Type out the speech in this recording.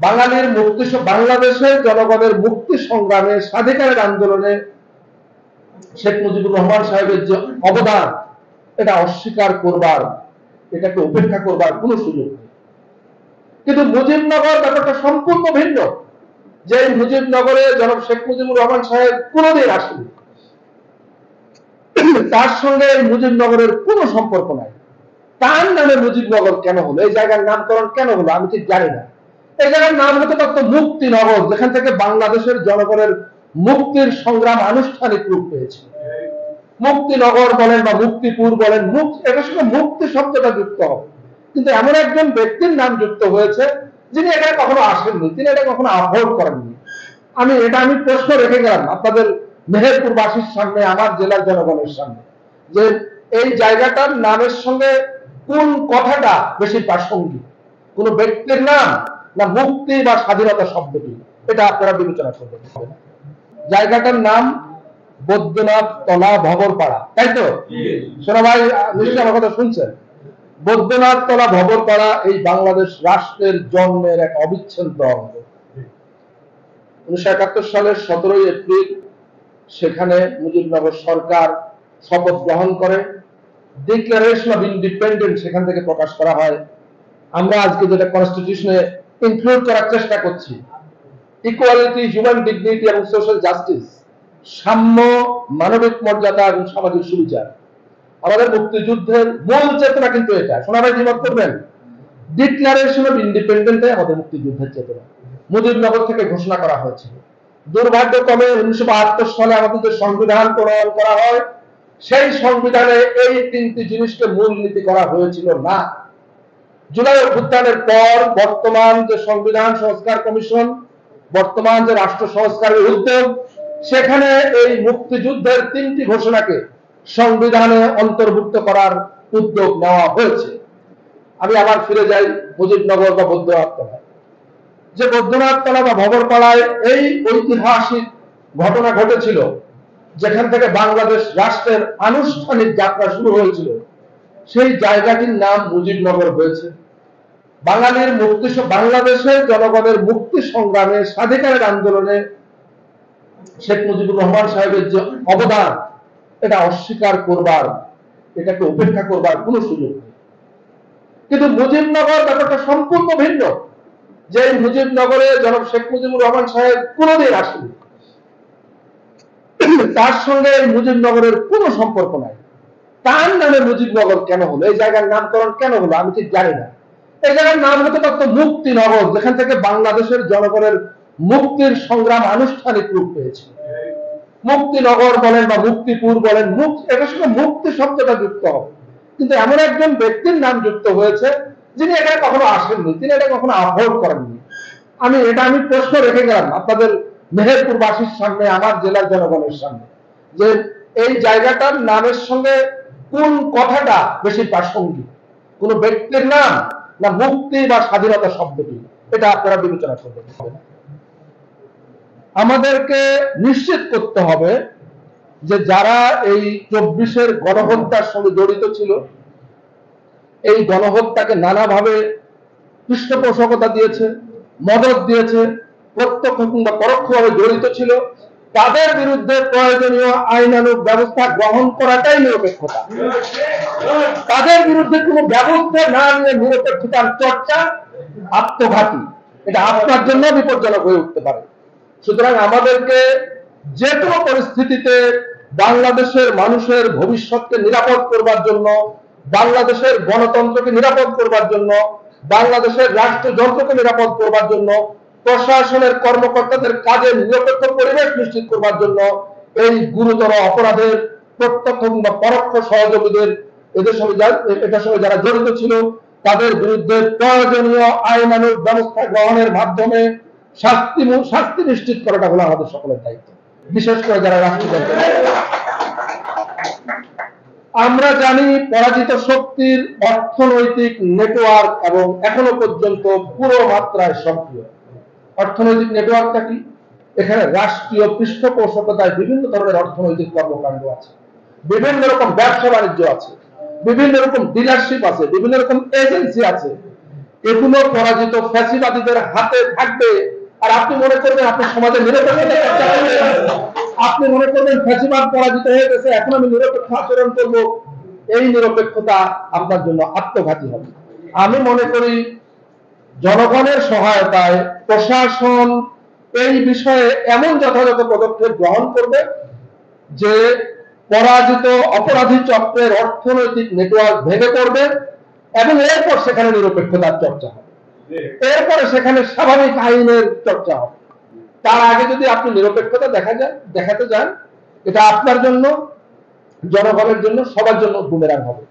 বাঙালির মুক্তি, বাংলাদেশের জনগণের মুক্তি সংগ্রামে, স্বাধিকারের আন্দোলনে শেখ মুজিবুর রহমান সাহেবের যে অবদান, এটা অস্বীকার করবার, এটাকে উপেক্ষা করবার কোনো সুযোগ নেই। কিন্তু মুজিবনগর ব্যাপারটা সম্পূর্ণ ভিন্ন। যে মুজিবনগরে জনাব শেখ মুজিবুর রহমান সাহেব কোনোদিন আসেনি, তার সঙ্গে এই মুজিবনগরের কোনো সম্পর্ক নাই। তার নামে মুজিবনগর কেন হলো, এই জায়গার নামকরণ কেন হলো, আমি ঠিক জানি না। এই জায়গার নাম হতে পারত মুক্তিনগর, যেখান থেকে বাংলাদেশের জনগণের মুক্তির সংগ্রাম আনুষ্ঠানিক রূপ পেয়েছে। মুক্তিনগর বলেন বা মুক্তিপুর বলেন, এটার সঙ্গে মুক্তি শব্দটা যুক্ত হবে, কিন্তু এমন একজন ব্যক্তির নাম যুক্ত হয়েছে যিনি এখানে কখনো আসেননি, তিনি এটা কখনো আহ্বান করেননি। আমি প্রশ্ন রেখে গেলাম আপনাদের মেহেরপুরবাসীর সামনে, আমার জেলার জনগণের সামনে, যে এই জায়গাটার নামের সঙ্গে কোন কথাটা বেশি প্রাসঙ্গিক, কোন ব্যক্তির নাম না মুক্তি বা স্বাধীনতা শব্দটি, এটা আপনারা বিবেচনা করবেন। জায়গাটার নাম বৈদ্যনাথ তলা ভবরপাড়া, তাই তো? শোনা ভাই, নিশ্চয়ই আমার কথা শুনছেন। বৈদ্যনাথ তলা ভবরপাড়া এই বাংলাদেশ রাষ্ট্রের জন্মের এক অবিচ্ছেদ্য অঙ্গ। 1971 সালের 17 এপ্রিল সেখানে মুজিবনগর সরকার শপথ গ্রহণ করে, ডিক্লারেশন অফ ইন্ডিপেন্ডেন্স সেখান থেকে প্রকাশ করা হয়। আমরা আজকে যেটা কনস্টিটিউশনে ইনক্লুড করার চেষ্টা করছি, ইকুয়ালিটি, হিউম্যান ডিগনিটি এবং সোশ্যাল জাস্টিস, সাম্য, মানবিক মর্যাদা এবং সামাজিক সুবিচার, আমাদের মুক্তিযুদ্ধের মূল চেতনা কিন্তু এটা। শোনা ভাই, দ্বিমত করবেন? ডিক্লারেশন অফ ইন্ডিপেন্ডেন্সটাই আমাদের মুক্তিযুদ্ধের চেতনা, মুজিবনগর থেকে ঘোষণা করা হয়েছিল। দুর্ভাগ্যক্রমে 1972 সালে আমাদের যে সংবিধান প্রণয়ন করা হয়, সেই সংবিধানে এই তিনটি জিনিসকে মূলনীতি করা হয়েছিল না। জুলাই অভ্যুত্থানের পর বর্তমান যে সংবিধান সংস্কার কমিশন, বর্তমান যে রাষ্ট্র সংস্কারের উদ্যোগ, সেখানে এই মুক্তিযুদ্ধের তিনটি ঘোষণাকে সংবিধানে অন্তর্ভুক্ত করার উদ্যোগ নেওয়া হয়েছে। আমি আবার ফিরে যাই মুজিবনগর বা বৈদ্যনাথ তলা। যে বৈদ্যনাথ তলা বা ভবরপাড়ায় এই ঐতিহাসিক ঘটনা ঘটেছিল, যেখান থেকে বাংলাদেশ রাষ্ট্রের আনুষ্ঠানিক যাত্রা শুরু হয়েছিল, সেই জায়গাটির নাম মুজিবনগর হয়েছে। বাঙালির মুক্তি, বাংলাদেশের জনগণের মুক্তি সংগ্রামে, স্বাধিকারের আন্দোলনে শেখ মুজিবুর রহমান সাহেবের যে অবদান, এটা অস্বীকার করবার, এটাকে উপেক্ষা করবার কোনো সুযোগ নেই। কিন্তু মুজিবনগর ব্যাপারটা সম্পূর্ণ ভিন্ন। যে মুজিবনগরে জনাব শেখ মুজিবুর রহমান সাহেব কোনোদিন আসেনি, তার সঙ্গে এই মুজিবনগরের কোনো সম্পর্ক নাই। তার নামে মুজিবনগর কেন হলো, এই জায়গার নামকরণ কেন হলো, আমি ঠিক জানি না। এই জায়গার নাম হতে পারত মুক্তিনগর, যেখান থেকে বাংলাদেশের জনগণের মুক্তির সংগ্রাম আনুষ্ঠানিক রূপ পেয়েছে। মুক্তিনগর বলেন বা মুক্তিপুর বলেন, এটার সঙ্গে মুক্তি শব্দটা যুক্ত হবে, কিন্তু এমন একজন ব্যক্তির নাম যুক্ত হয়েছে যিনি এখানে কখনো আসেননি, তিনি এটা কখনো আহ্বান করেননি। আমি প্রশ্ন রেখে গেলাম আপনাদের মেহেরপুরবাসীর সামনে, আমার জেলার জনগণের সামনে, যে এই জায়গাটার নামের সঙ্গে কোন কথাটা বেশি প্রাসঙ্গিক, কোন ব্যক্তির নাম না মুক্তি বা স্বাধীনতা শব্দটি, এটা আপনারা বিবেচনা করবেন। আমাদেরকে নিশ্চিত করতে হবে যে যারা এই 24-এর গণহত্যার সঙ্গে জড়িত ছিল, এই গণহত্যাকে নানাভাবে পৃষ্ঠপোষকতা দিয়েছে, মদত দিয়েছে, প্রত্যক্ষ কিংবা পরোক্ষভাবে জড়িত ছিল, তাদের বিরুদ্ধে প্রয়োজনীয় আইনানুগ ব্যবস্থা গ্রহণ করাটাই নিরপেক্ষতা। তাদের বিরুদ্ধে কোনো ব্যবস্থা না নিয়ে নিরপেক্ষতার চর্চা আত্মঘাতী, এটা আপনার জন্য বিপজ্জনক হয়ে উঠতে পারে। সুতরাং আমাদেরকে যে কোনো পরিস্থিতিতে বাংলাদেশের মানুষের ভবিষ্যৎকে নিরাপদ করবার জন্য, বাংলাদেশের গণতন্ত্রকে নিরাপদ করবার জন্য, বাংলাদেশের রাষ্ট্রযন্ত্রকে নিরাপদ করবার জন্য, প্রশাসনের কর্মকর্তাদের কাজে নিরপেক্ষ পরিবেশ নিশ্চিত করবার জন্য এই গুরুতর অপরাধের প্রত্যক্ষ কিংবা পরোক্ষ সহযোগীদের, এটার সঙ্গে যারা জড়িত ছিল, তাদের বিরুদ্ধে প্রয়োজনীয় আইনানুগ ব্যবস্থা গ্রহণের মাধ্যমে শাস্তি নিশ্চিত করাটা হলো আমাদের সকলের দায়িত্ব, বিশেষ করে যারা রাষ্ট্রযন্ত্র। আমরা জানি পরাজিত শক্তির অর্থনৈতিক নেটওয়ার্ক এবং এখনো পর্যন্ত পুরো মাত্রায় সক্রিয়। অর্থনৈতিক নেটওয়ার্কটা কি? এখানে রাষ্ট্রীয় পৃষ্ঠপোষকতায় বিভিন্ন ধরনের অর্থনৈতিক কর্মকাণ্ড আছে, বিভিন্ন রকম ব্যবসা বাণিজ্য আছে, বিভিন্ন রকম ডিলারশিপ আছে, বিভিন্ন রকম এজেন্সি আছে। এগুলো পরাজিত ফ্যাসিবাদীদের হাতে থাকবে। আর আপনি মনে করবেন আপনি সমাজে নিরপেক্ষতা চর্চা করবেন, আপনি মনে করবেন ফ্যাসিবাদ পরাজিত হয়ে গেছে, এখন আমি নিরপেক্ষ আচরণ করব। এই নিরপেক্ষতা আপনার জন্য আত্মঘাতী হবে। আমি মনে করি জনগণের সহায়তায় প্রশাসন এই বিষয়ে এমন যথাযথ পদক্ষেপ গ্রহণ করবে যে পরাজিত অপরাধী চক্রের অর্থনৈতিক নেটওয়ার্ক ভেঙে পড়বে এবং এরপর সেখানে নিরপেক্ষতার চর্চা হবে, এরপরে সেখানে স্বাভাবিক আইনের চর্চা হবে। তার আগে যদি আপনি নিরপেক্ষতা দেখাতে যান, এটা আপনার জন্য, জনগণের জন্য, সবার জন্য বুমেরাং হবে।